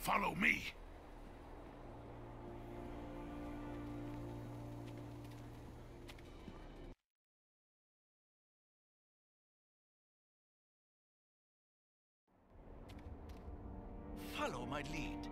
Follow me. Follow my lead.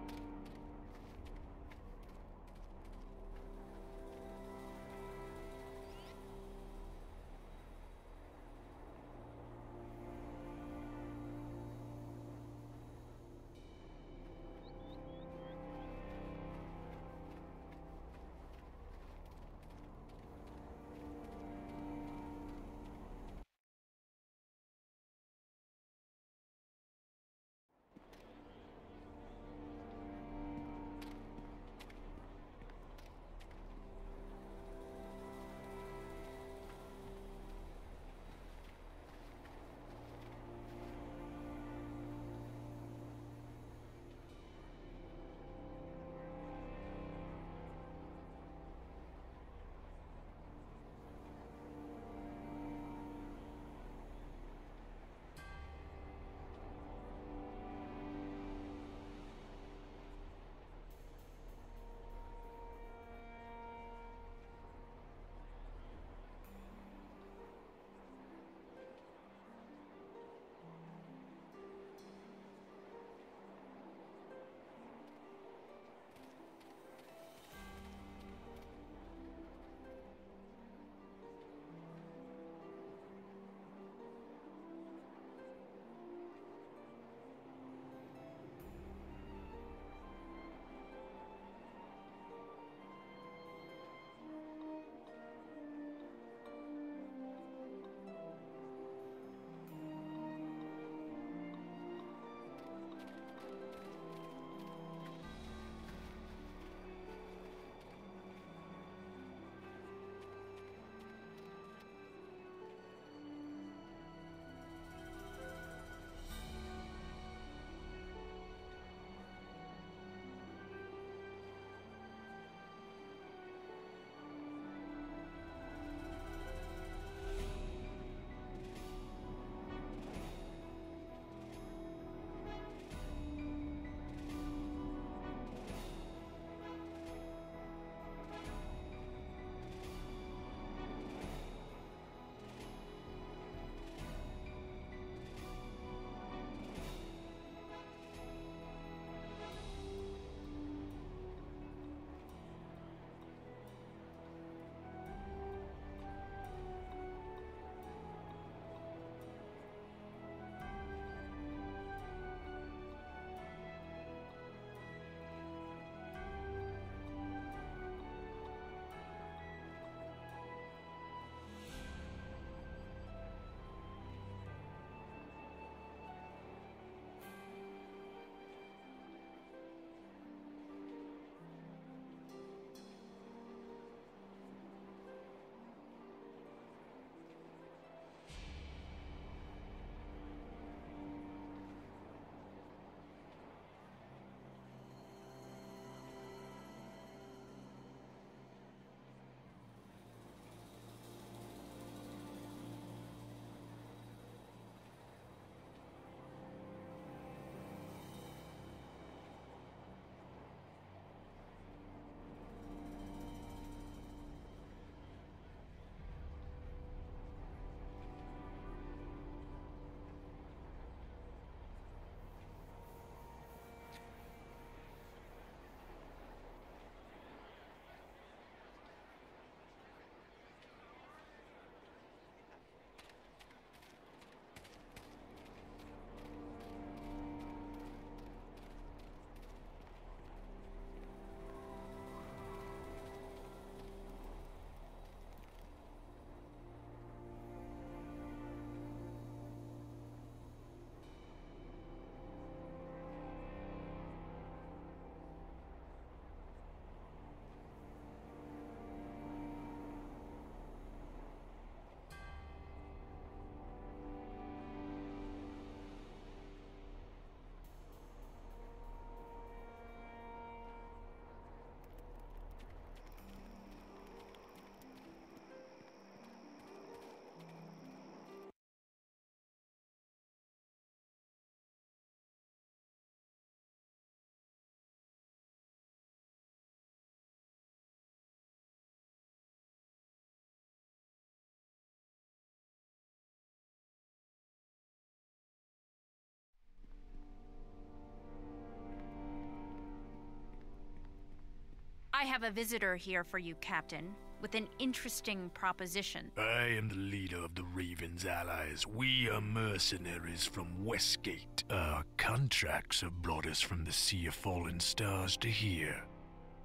I have a visitor here for you, Captain, with an interesting proposition. I am the leader of the Raven's allies. We are mercenaries from Westgate. Our contracts have brought us from the Sea of Fallen Stars to here.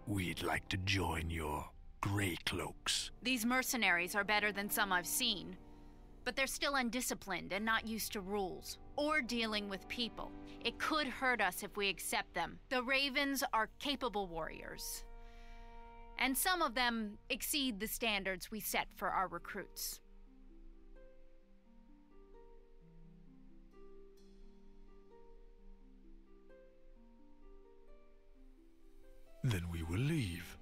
We'd like to join your Grey Cloaks. These mercenaries are better than some I've seen, but they're still undisciplined and not used to rules or dealing with people. It could hurt us if we accept them. The Ravens are capable warriors, and some of them exceed the standards we set for our recruits. Then we will leave.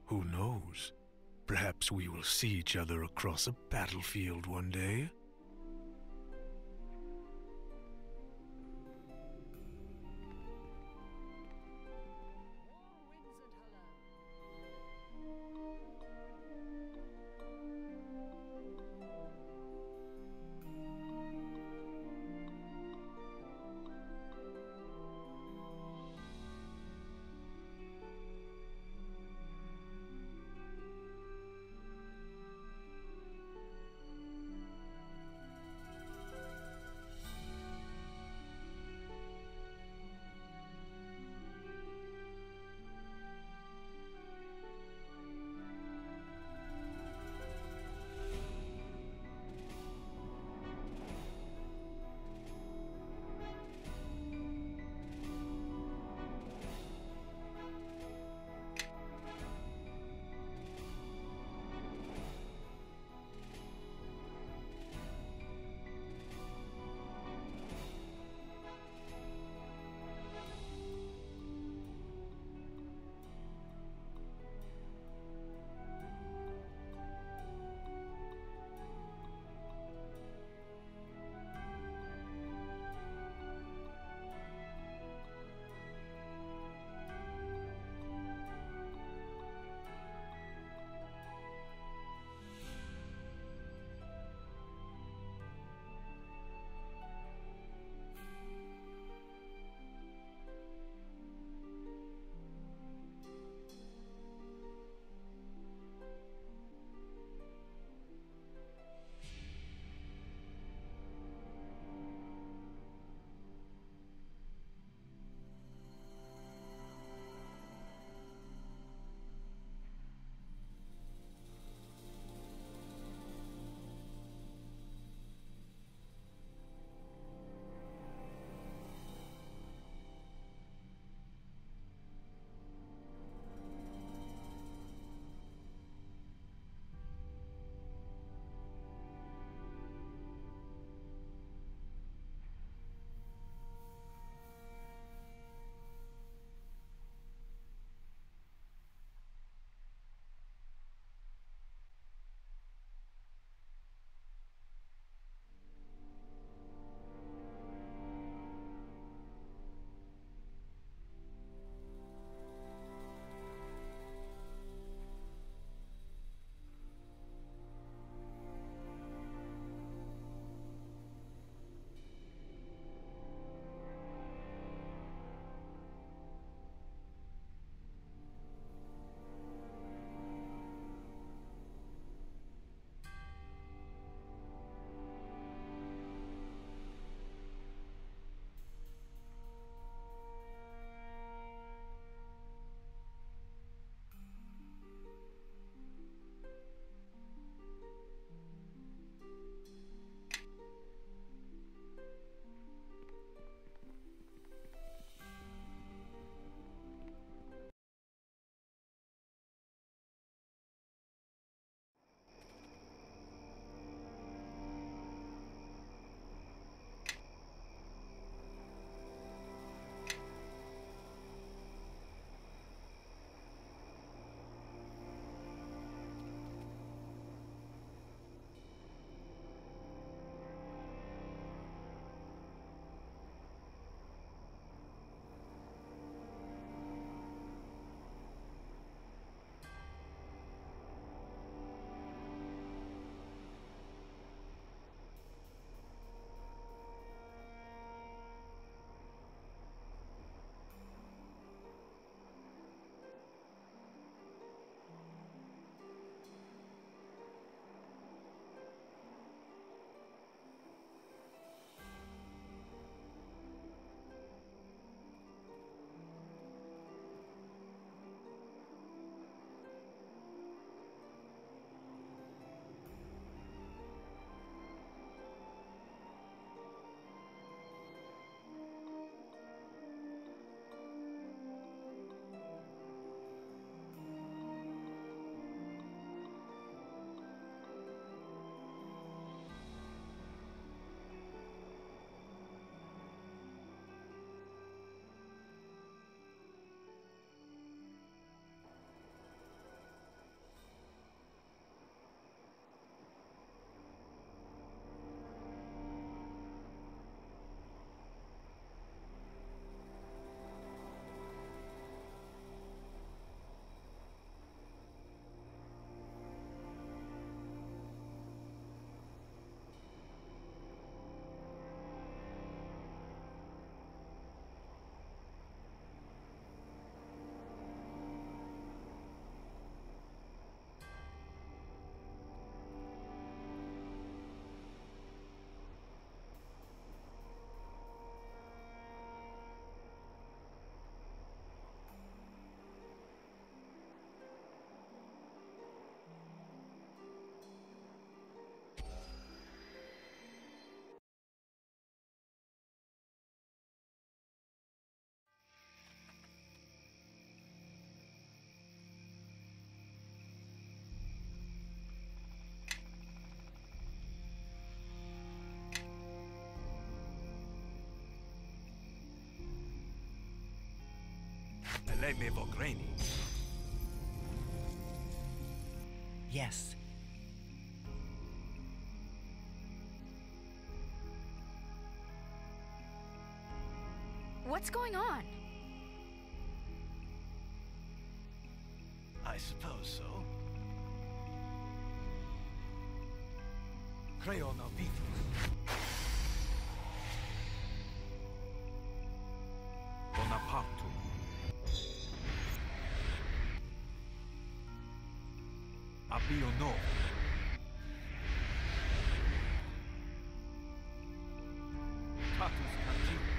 Who knows? Perhaps we will see each other across a battlefield one day. Eleme Vogreni. Yes. What's going on? I suppose so. Creo no Beatles. Bonaparte. Abio no. Tatus Canti.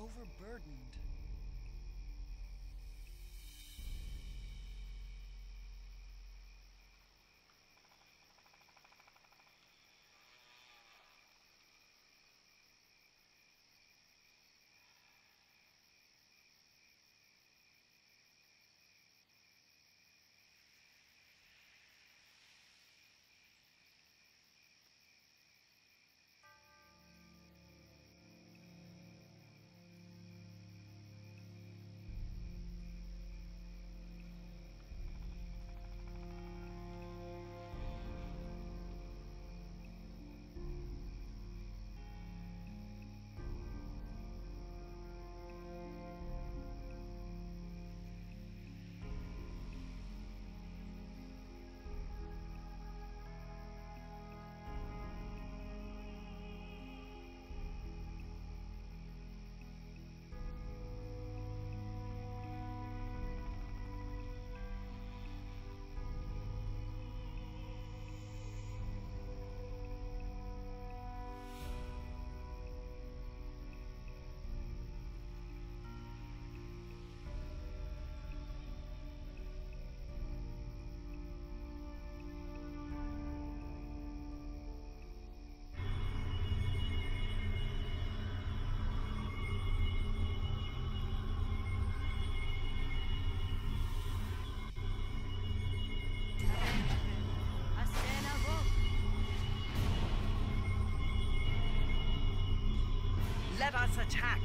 overburdened. attack.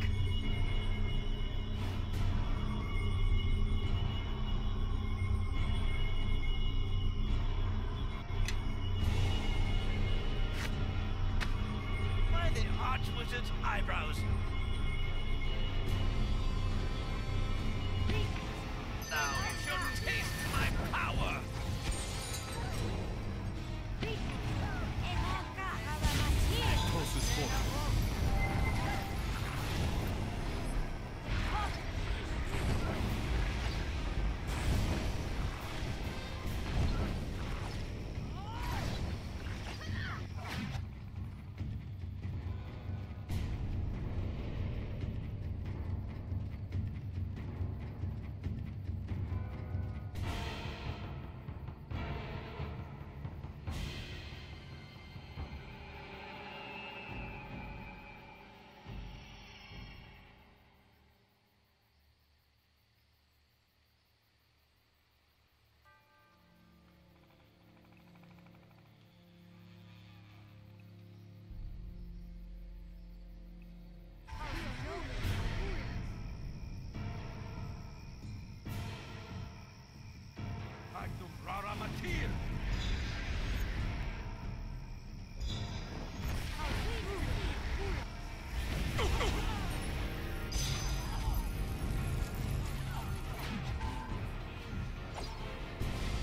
By the Archwizard's eyebrows. Now you shall taste my power. Closest fortress. Magnum rara matir.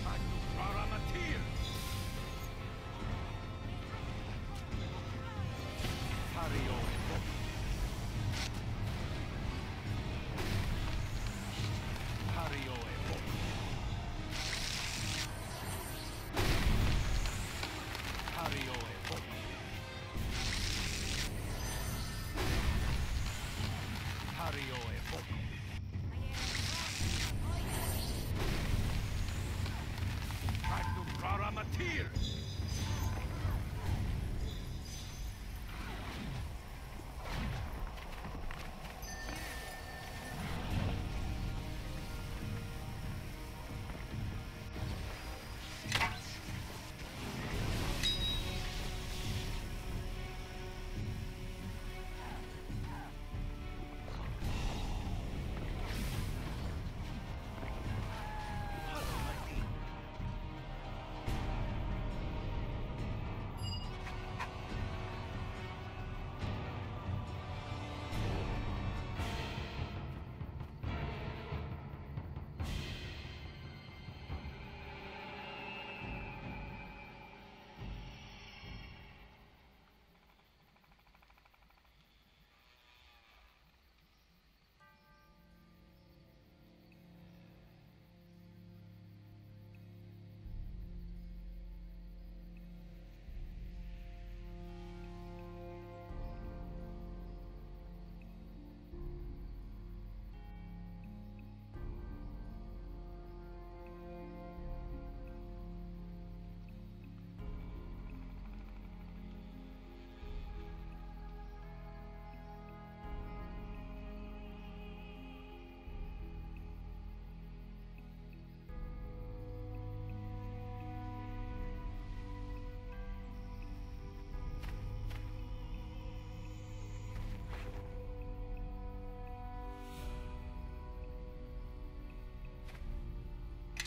Magnum rara matir. Hario evoc. Hario evoc. Hario evoc. Hario evoc. Magnum rara matir.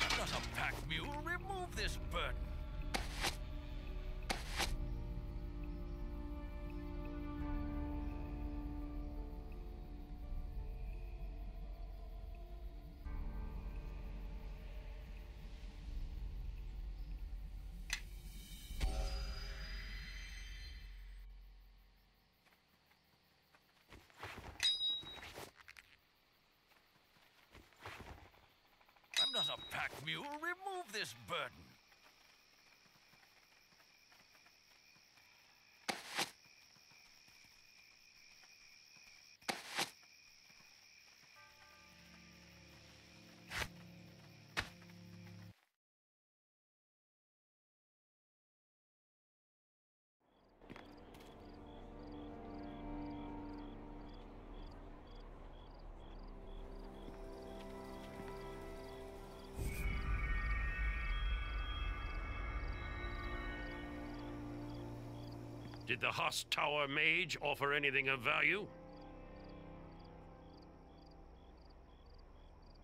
I'm not a pack mule. Remove this burden. I'm not a pack mule. Remove this burden. Did the Huss Tower mage offer anything of value?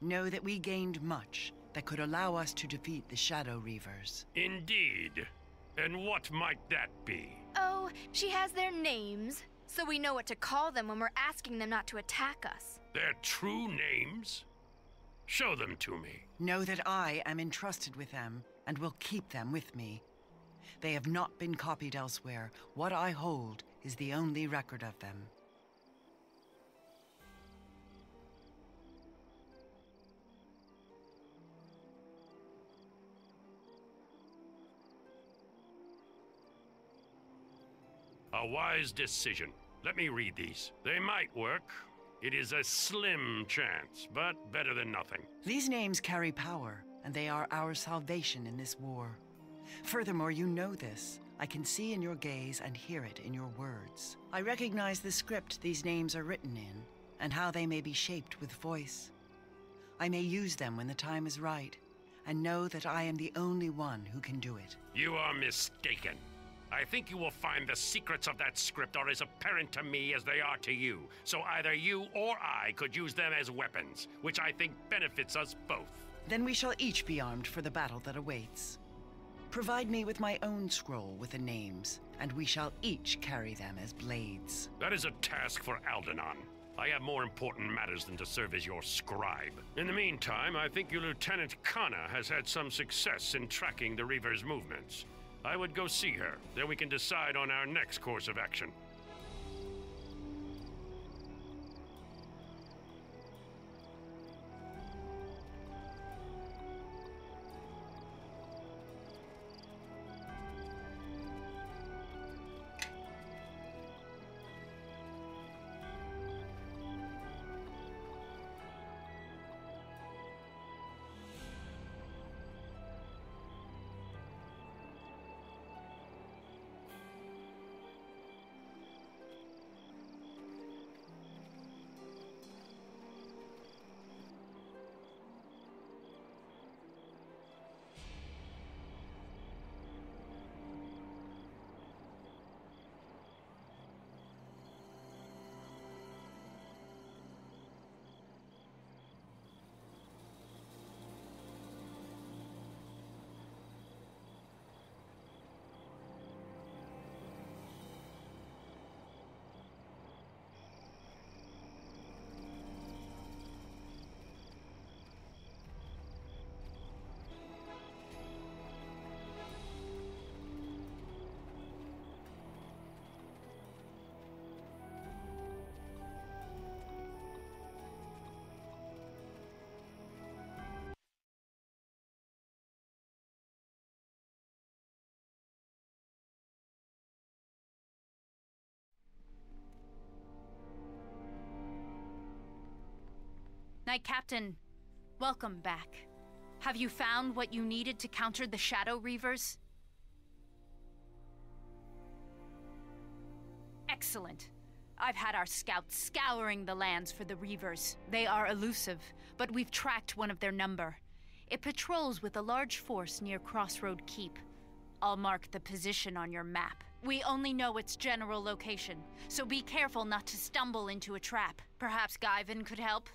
Know that we gained much that could allow us to defeat the Shadow Reavers. Indeed. And what might that be? Oh, she has their names, so we know what to call them when we're asking them not to attack us. Their true names? Show them to me. Know that I am entrusted with them and will keep them with me. They have not been copied elsewhere. What I hold is the only record of them. A wise decision. Let me read these. They might work. It is a slim chance, but better than nothing. These names carry power, and they are our salvation in this war. Furthermore, you know this. I can see in your gaze and hear it in your words. I recognize the script these names are written in, and how they may be shaped with voice. I may use them when the time is right, and know that I am the only one who can do it. You are mistaken. I think you will find the secrets of that script are as apparent to me as they are to you. So either you or I could use them as weapons, which I think benefits us both. Then we shall each be armed for the battle that awaits. Provide me with my own scroll with the names, and we shall each carry them as blades. That is a task for Aldenon. I have more important matters than to serve as your scribe. In the meantime, I think your Lieutenant Kana has had some success in tracking the Reaver's movements. I would go see her. Then we can decide on our next course of action. Knight Captain, welcome back. Have you found what you needed to counter the Shadow Reavers? Excellent. I've had our scouts scouring the lands for the Reavers. They are elusive, but we've tracked one of their number. It patrols with a large force near Crossroad Keep. I'll mark the position on your map. We only know its general location, so be careful not to stumble into a trap. Perhaps Guyven could help?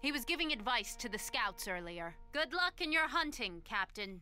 He was giving advice to the scouts earlier. Good luck in your hunting, Captain.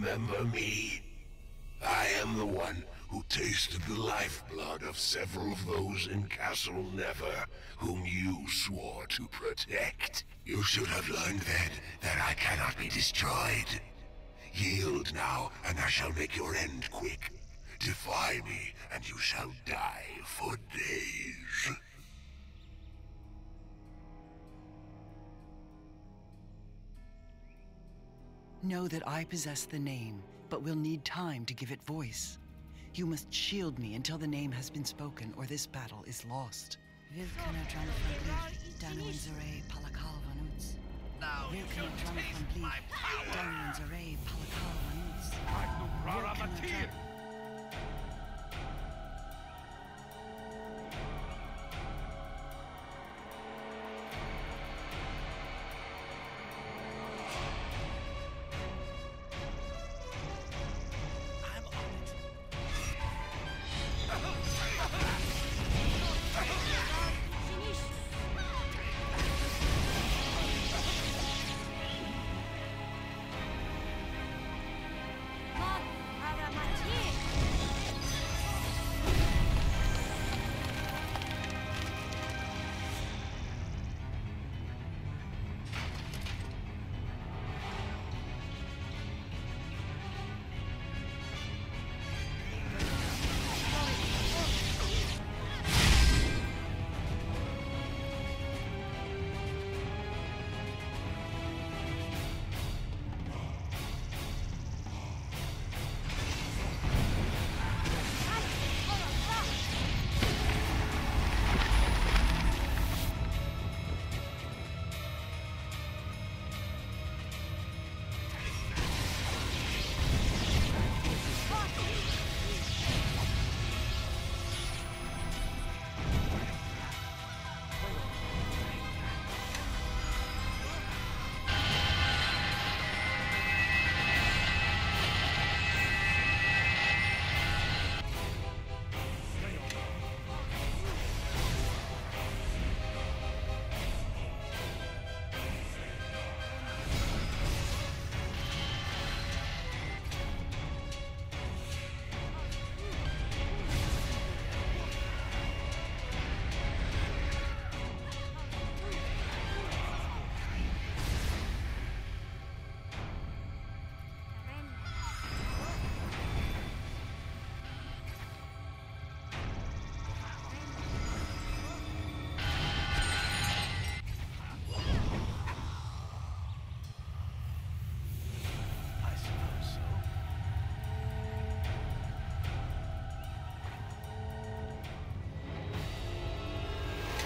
remember me? I am the one who tasted the lifeblood of several of those in Castle Never, whom you swore to protect. You should have learned then that I cannot be destroyed. Yield now, and I shall make your end quick. Defy me, and you shall die for days. Know that I possess the name, but will need time to give it voice. You must shield me until the name has been spoken, or this battle is lost.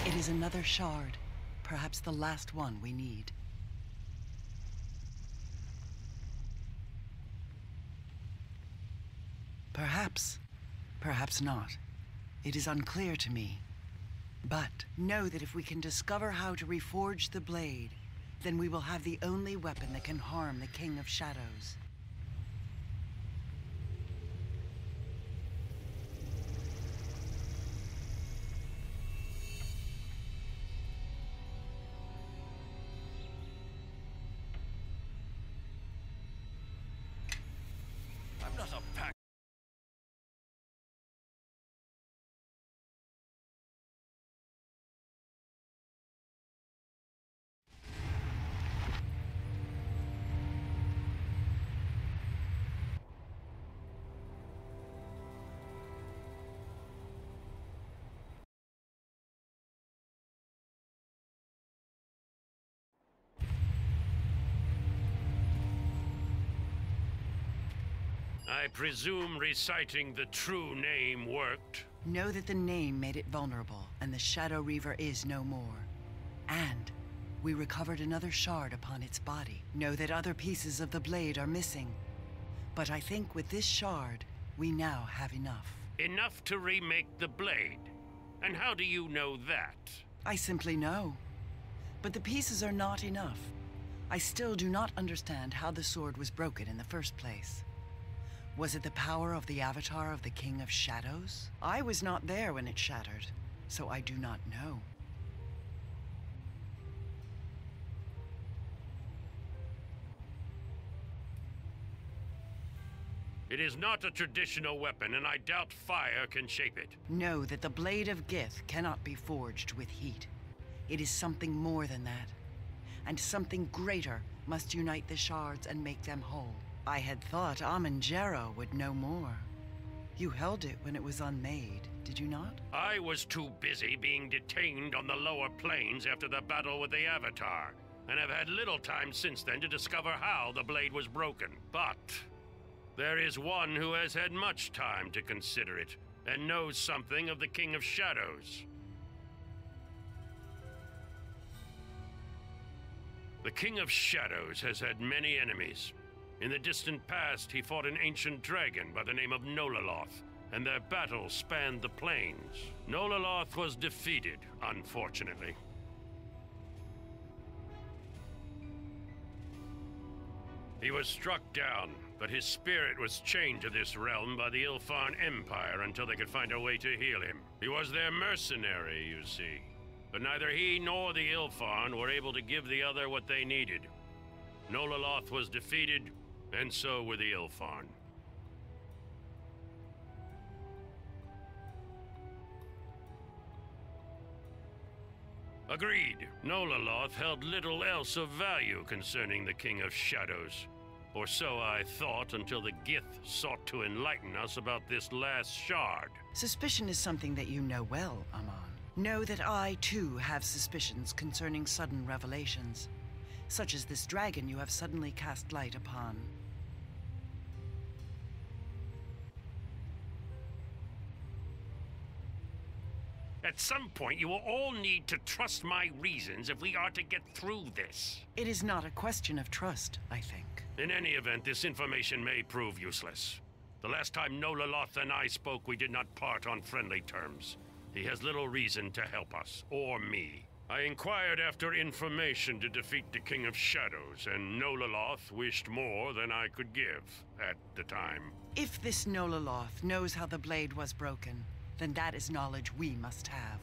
It is another shard, perhaps the last one we need. Perhaps, perhaps not. It is unclear to me. But know that if we can discover how to reforge the blade, then we will have the only weapon that can harm the King of Shadows. I'm not a pack. I presume reciting the true name worked. Know that the name made it vulnerable, and the Shadow Reaver is no more. And we recovered another shard upon its body. Know that other pieces of the blade are missing. But I think with this shard, we now have enough. Enough to remake the blade? And how do you know that? I simply know. But the pieces are not enough. I still do not understand how the sword was broken in the first place. Was it the power of the avatar of the King of Shadows? I was not there when it shattered, so I do not know. It is not a traditional weapon, and I doubt fire can shape it. Know that the blade of Gith cannot be forged with heat. It is something more than that. And something greater must unite the shards and make them whole. I had thought Amanjaro would know more. You held it when it was unmade, did you not? I was too busy being detained on the lower planes after the battle with the Avatar, and have had little time since then to discover how the blade was broken. But there is one who has had much time to consider it, and knows something of the King of Shadows. The King of Shadows has had many enemies. In the distant past, he fought an ancient dragon by the name of Nololoth, and their battle spanned the plains. Nololoth was defeated, unfortunately. He was struck down, but his spirit was chained to this realm by the Ilfarn Empire until they could find a way to heal him. He was their mercenary, you see. But neither he nor the Ilfarn were able to give the other what they needed. Nololoth was defeated, and so were the Ilfarn. Agreed. Nololoth held little else of value concerning the King of Shadows. Or so I thought until the Gith sought to enlighten us about this last shard. Suspicion is something that you know well, Amon. Know that I, too, have suspicions concerning sudden revelations, such as this dragon you have suddenly cast light upon. At some point, you will all need to trust my reasons if we are to get through this. It is not a question of trust, I think. In any event, this information may prove useless. The last time Nololoth and I spoke, we did not part on friendly terms. He has little reason to help us, or me. I inquired after information to defeat the King of Shadows, and Nololoth wished more than I could give at the time. If this Nololoth knows how the blade was broken, then that is knowledge we must have.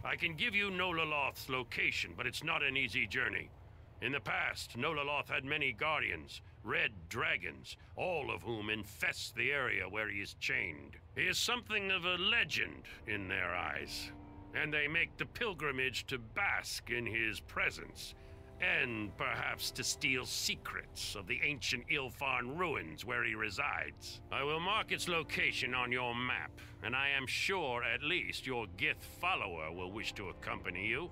I can give you Nololoth's location, but it's not an easy journey. In the past, Nololoth had many guardians, red dragons, all of whom infest the area where he is chained. He is something of a legend in their eyes, and they make the pilgrimage to bask in his presence, and perhaps to steal secrets of the ancient Ilfarn ruins where he resides. I will mark its location on your map, and I am sure at least your Gith follower will wish to accompany you.